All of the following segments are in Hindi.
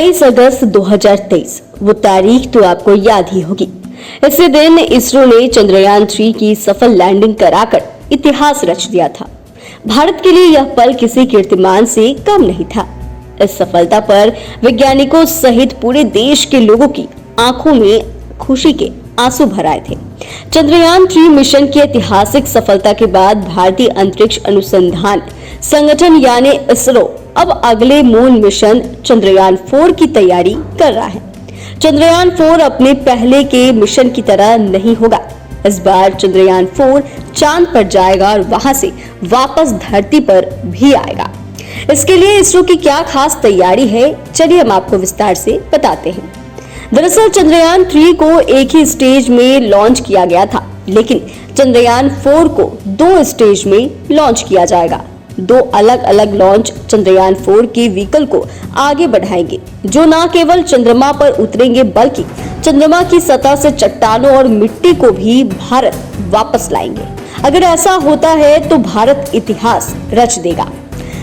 23 अगस्त 2023 वो तारीख तो आपको याद ही होगी। इसी दिन इसरो ने चंद्रयान 3 की सफल लैंडिंग कराकर इतिहास रच दिया था। भारत के लिए यह पल किसी कीर्तिमान से कम नहीं था। इस सफलता पर वैज्ञानिकों सहित पूरे देश के लोगों की आंखों में खुशी के आंसू भर आए थे। चंद्रयान 3 मिशन की ऐतिहासिक सफलता के बाद भारतीय अंतरिक्ष अनुसंधान संगठन यानी इसरो अब अगले मून मिशन चंद्रयान 4 की तैयारी कर रहा है। चंद्रयान 4 अपने पहले के मिशन की तरह नहीं होगा। इस बार चंद्रयान 4 चांद पर जाएगा और वहां से वापस धरती पर भी आएगा। इसके लिए इसरो की क्या खास तैयारी है, चलिए हम आपको विस्तार से बताते हैं। दरअसल चंद्रयान 3 को एक ही स्टेज में लॉन्च किया गया था, लेकिन चंद्रयान 4 को 2 स्टेज में लॉन्च किया जाएगा। 2 अलग अलग लॉन्च चंद्रयान 4 के व्हीकल को आगे बढ़ाएंगे, जो न केवल चंद्रमा पर उतरेंगे बल्कि चंद्रमा की सतह से चट्टानों और मिट्टी को भी भारत वापस लाएंगे। अगर ऐसा होता है तो भारत इतिहास रच देगा।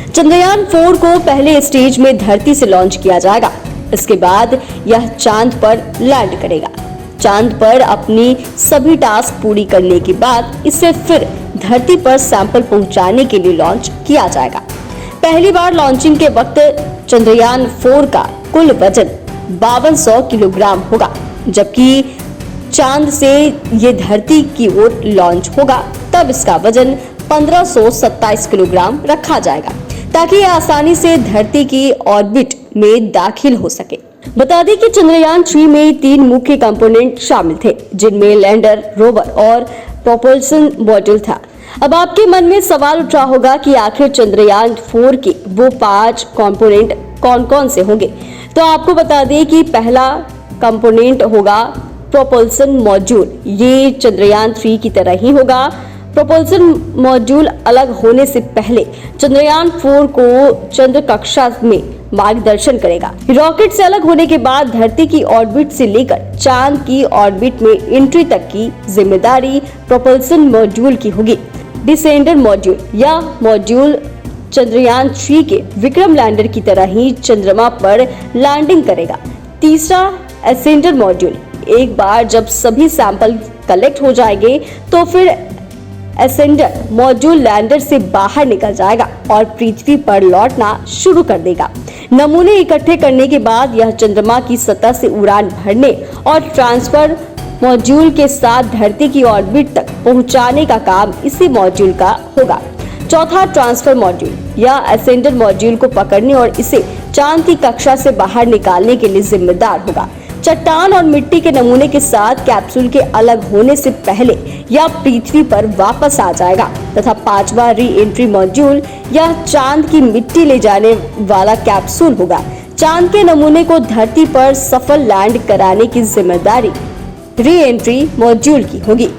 चंद्रयान 4 को पहले स्टेज में धरती से लॉन्च किया जाएगा। इसके बाद यह चांद पर लैंड करेगा। चांद पर अपनी सभी टास्क पूरी करने के बाद इसे फिर धरती पर सैंपल पहुंचाने के लिए लॉन्च किया जाएगा। पहली बार लॉन्चिंग के वक्त चंद्रयान 4 का कुल वजन 5200 किलोग्राम होगा, जबकि चांद से ये धरती की ओर लॉन्च होगा तब इसका वजन 1527 किलोग्राम रखा जाएगा, ताकि यह आसानी से धरती की ऑर्बिट में दाखिल हो सके। बता दें कि चंद्रयान 3 में 3 मुख्य कंपोनेंट शामिल थे, जिनमें लैंडर, रोवर और प्रोपल्शन मॉड्यूल था। अब आपके मन में सवाल उठ रहा होगा कि आखिर चंद्रयान 4 के वो 5 कंपोनेंट कौन-कौन से होंगे। तो आपको बता दें कि पहला कंपोनेंट होगा प्रोपल्शन मॉड्यूल। ये चंद्रयान 3 की तरह ही होगा। प्रोपल्शन मॉड्यूल अलग होने से पहले चंद्रयान 4 को चंद्र कक्षा में मार्गदर्शन करेगा। रॉकेट से अलग होने के बाद धरती की ऑर्बिट से लेकर चांद की ऑर्बिट में एंट्री तक की जिम्मेदारी प्रोपल्शन मॉड्यूल की होगी। डिसेंडर मॉड्यूल या मॉड्यूल चंद्रयान 3 के विक्रम लैंडर की तरह ही चंद्रमा पर लैंडिंग करेगा। तीसरा असेंडर मॉड्यूल, एक बार जब सभी सैंपल कलेक्ट हो जाएंगे तो फिर असेंडर मॉड्यूल लैंडर से बाहर निकल जाएगा और पृथ्वी पर लौटना शुरू कर देगा। नमूने इकट्ठे करने के बाद यह चंद्रमा की सतह से उड़ान भरने और ट्रांसफर मॉड्यूल के साथ धरती की ऑर्बिट तक पहुंचाने का काम इसी मॉड्यूल का होगा। चौथा ट्रांसफर मॉड्यूल या असेंडर मॉड्यूल को पकड़ने और इसे चांद की कक्षा से बाहर निकालने के लिए जिम्मेदार होगा। चट्टान और मिट्टी के नमूने के साथ कैप्सूल के अलग होने से पहले यह पृथ्वी पर वापस आ जाएगा तथा 5वां री एंट्री मॉड्यूल या चांद की मिट्टी ले जाने वाला कैप्सूल होगा। चांद के नमूने को धरती पर सफल लैंड कराने की जिम्मेदारी री एंट्री मॉड्यूल की होगी।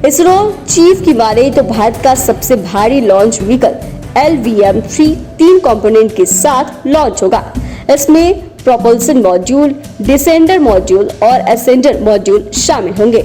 इसरो चीफ की माने तो भारत का सबसे भारी लॉन्च व्हीकल LVM-3 3 कंपोनेंट के साथ लॉन्च होगा। इसमें प्रोपल्शन मॉड्यूल, डिसेंडर मॉड्यूल और असेंडर मॉड्यूल शामिल होंगे।